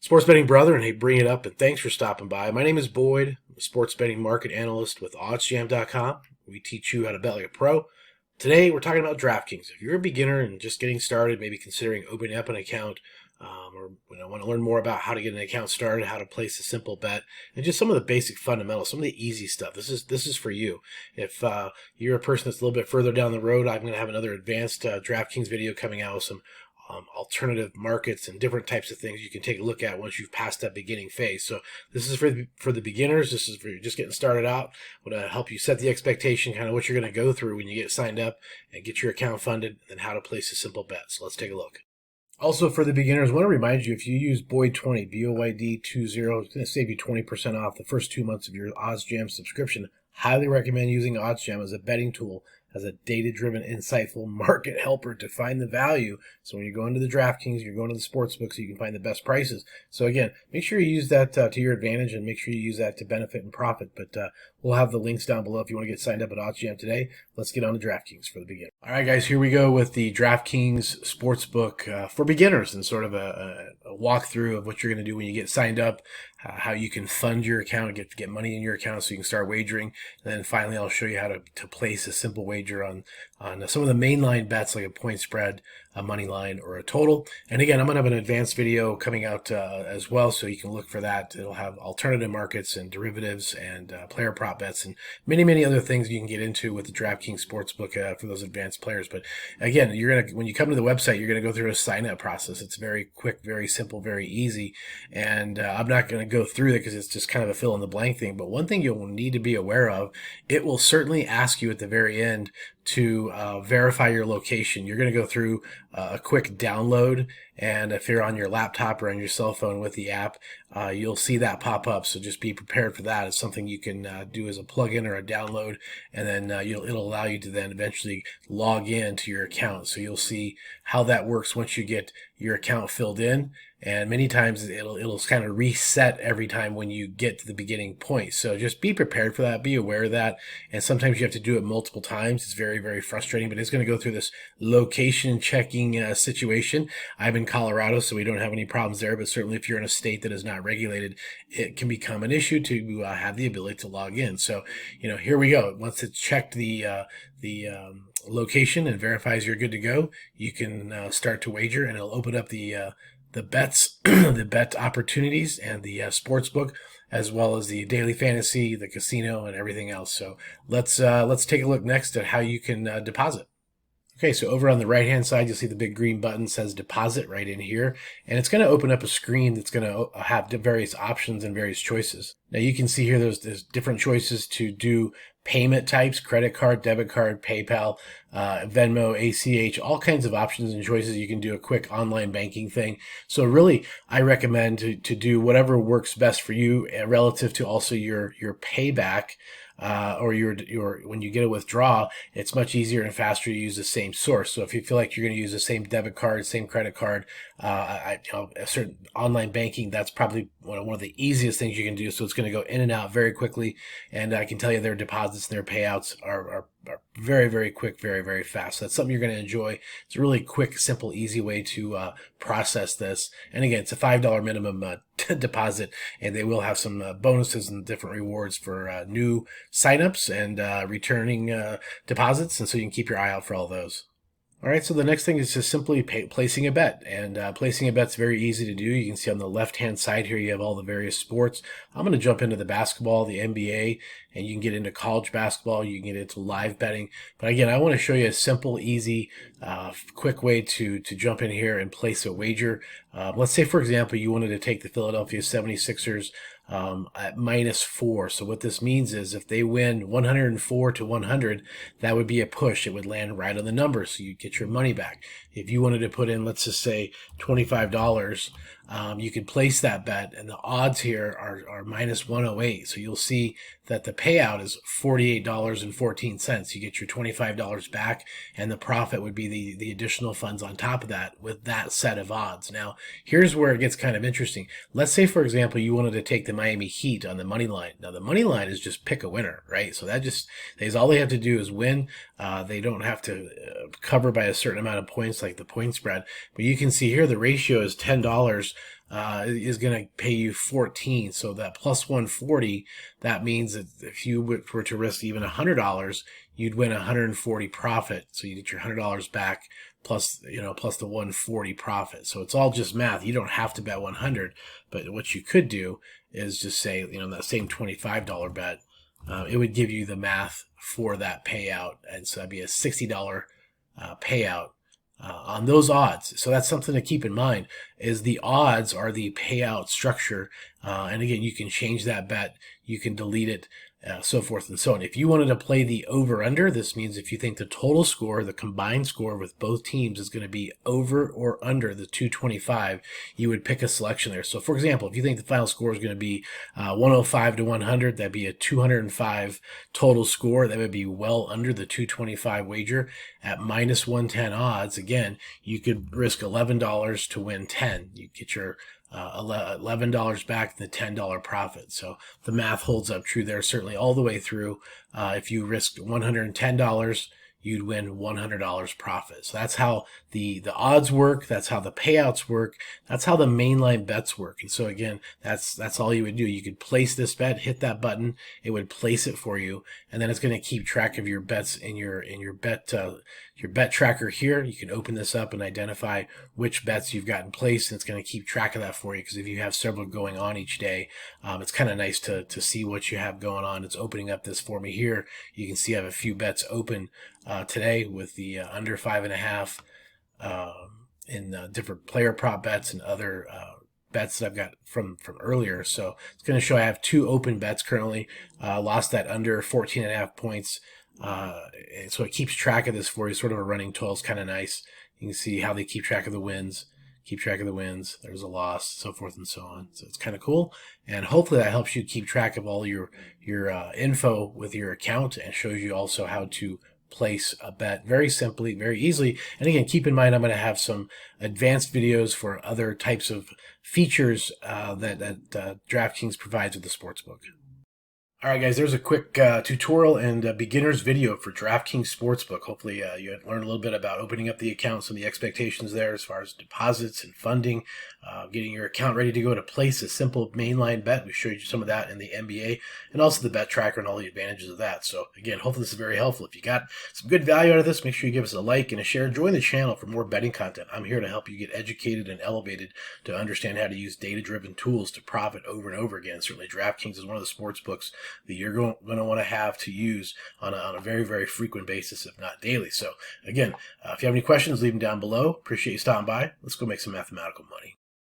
Sports betting brother, and hey, bring it up, and thanks for stopping by. My name is Boyd. I'm a sports betting market analyst with oddsjam.com. We teach you how to bet like a pro. Today, we're talking about DraftKings. If you're a beginner and just getting started, maybe considering opening up an account, or want to learn more about how to get an account started, how to place a simple bet, and just some of the basic fundamentals, some of the easy stuff. This is for you. If you're a person that's a little bit further down the road, I'm going to have another advanced DraftKings video coming out with some alternative markets and different types of things you can take a look at once you've passed that beginning phase. So this is for the beginners. This is for you just getting started out. I want to help you set the expectation, kind of what you're going to go through when you get signed up and get your account funded, and how to place a simple bet. So let's take a look. Also, for the beginners, I want to remind you, if you use Boyd20, BOYD20, it's going to save you 20% off the first 2 months of your OddsJam subscription. Highly recommend using OddsJam as a betting tool, as a data-driven, insightful market helper to find the value. So when you're going to the DraftKings, you're going to the Sportsbook so you can find the best prices. So again, make sure you use that to your advantage, and make sure you use that to benefit and profit. But we'll have the links down below if you want to get signed up at OddsJam today. Let's get on to DraftKings for the beginner. All right, guys, here we go with the DraftKings Sportsbook for beginners, and sort of a walkthrough of what you're going to do when you get signed up, how you can fund your account, get money in your account so you can start wagering. And then finally, I'll show you how to place a simple wager on some of the mainline bets, like a point spread, a money line, or a total. And again, I'm going to have an advanced video coming out as well, so you can look for that. It'll have alternative markets and derivatives and player prop bets and many other things you can get into with the DraftKings Sportsbook for those advanced players. But again, when you come to the website, you're going to go through a sign-up process. It's very quick, very simple, very easy. And I'm not going to go through it because it's just kind of a fill-in-the-blank thing. But one thing you'll need to be aware of, it will certainly ask you at the very end to verify your location. You're going to go through a quick download, and if you're on your laptop or on your cell phone with the app, you'll see that pop up. So just be prepared for that. It's something you can do as a plugin or a download, and then it'll allow you to then eventually log in to your account. So you'll see how that works once you get your account filled in. And many times it'll kind of reset every time when you get to the beginning point. So just be prepared for that. Be aware of that. And sometimes you have to do it multiple times. It's very frustrating, but it's going to go through this location checking situation. I'm in Colorado, so we don't have any problems there. But certainly if you're in a state that is not regulated, it can become an issue to have the ability to log in. So, here we go. Once it's checked the location and verifies you're good to go, you can start to wager, and it'll open up the bets, the bet opportunities, and the sports book, as well as the daily fantasy, the casino, and everything else. So let's take a look next at how you can deposit. Okay, so over on the right-hand side, you'll see the big green button says deposit right in here, and it's going to open up a screen that's going to have various options and various choices. Now you can see here there's different choices to do payment types: credit card, debit card, PayPal, Venmo, ACH, all kinds of options and choices. You can do a quick online banking thing. So really, I recommend to do whatever works best for you relative to also your payback. Or your when you get a withdrawal, it's much easier and faster to use the same source. So if you feel like you're going to use the same debit card, same credit card, a certain online banking, that's probably one of the easiest things you can do. So it's going to go in and out very quickly, and I can tell you their deposits and their payouts are very quick, very fast. So that's something you're going to enjoy. It's a really quick, simple, easy way to process this. And again, it's a $5 minimum deposit, and they will have some bonuses and different rewards for new signups and returning deposits, and so you can keep your eye out for all those. All right, so the next thing is just simply placing a bet, and placing a bet's very easy to do. You can see on the left-hand side here, you have all the various sports. I'm going to jump into the basketball, the NBA, and you can get into college basketball. You can get into live betting. But again, I want to show you a simple, easy, quick way to jump in here and place a wager. Let's say, for example, you wanted to take the Philadelphia 76ers at -4. So what this means is if they win 104-100, that would be a push. It would land right on the number, so you get your money back. If you wanted to put in, let's just say, $25, you could place that bet, and the odds here are -108. So you'll see that the payout is $48.14. You get your $25 back, and the profit would be the additional funds on top of that with that set of odds. Now, here's where it gets kind of interesting. Let's say, for example, you wanted to take the Miami Heat on the money line. Now, the money line is just pick a winner, right? So that just is all they have to do is win. They don't have to cover by a certain amount of points like the point spread. But you can see here the ratio is $10 is going to pay you 14. So that plus 140, that means that if you were to risk even $100, you'd win 140 profit. So you get your $100 back plus, plus the 140 profit. So it's all just math. You don't have to bet 100, but what you could do is just say, that same $25 bet, it would give you the math for that payout. And so that'd be a $60 payout on those odds. So that's something to keep in mind, is the odds are the payout structure. And again, you can change that bet, you can delete it, so forth and so on. If you wanted to play the over-under, this means if you think the total score, the combined score with both teams is going to be over or under the 225, you would pick a selection there. So for example, if you think the final score is going to be 105 to 100, that'd be a 205 total score. That would be well under the 225 wager. At minus 110 odds, again, you could risk $11 to win 10. You get your $11 back, the $10 profit. So the math holds up true there, certainly all the way through. If you risked $110, you'd win $100 profit. So that's how the odds work. That's how the payouts work. That's how the mainline bets work. And so again, that's all you would do. You could place this bet, hit that button, it would place it for you, and then it's going to keep track of your bets in your bet tracker here. You can open this up and identify which bets you've got in place, and it's going to keep track of that for you, because if you have several going on each day, it's kind of nice to see what you have going on. It's opening up this for me here. You can see I have a few bets open today with the under 5.5 in different player prop bets and other bets that I've got from earlier. So it's going to show I have 2 open bets currently. Lost that under 14.5 points. So it keeps track of this for you. Sort of a running total. It's kind of nice. You can see how they keep track of the wins. There's a loss, so forth and so on. So it's kind of cool, and hopefully that helps you keep track of all your info with your account, and shows you also how to place a bet very simply, very easily. And again, keep in mind, I'm going to have some advanced videos for other types of features that DraftKings provides with the Sportsbook. All right, guys, there's a quick tutorial and beginner's video for DraftKings Sportsbook. Hopefully you learned a little bit about opening up the account, some of the expectations there as far as deposits and funding, getting your account ready to go to place a simple mainline bet. We showed you some of that in the NBA, and also the bet tracker and all the advantages of that. So again, hopefully this is very helpful. If you got some good value out of this, make sure you give us a like and a share. Join the channel for more betting content. I'm here to help you get educated and elevated to understand how to use data-driven tools to profit over and over again. Certainly DraftKings is one of the sports books that you're going to want to have to use on a very, very frequent basis, if not daily. So again, if you have any questions, leave them down below. Appreciate you stopping by. Let's go make some mathematical money.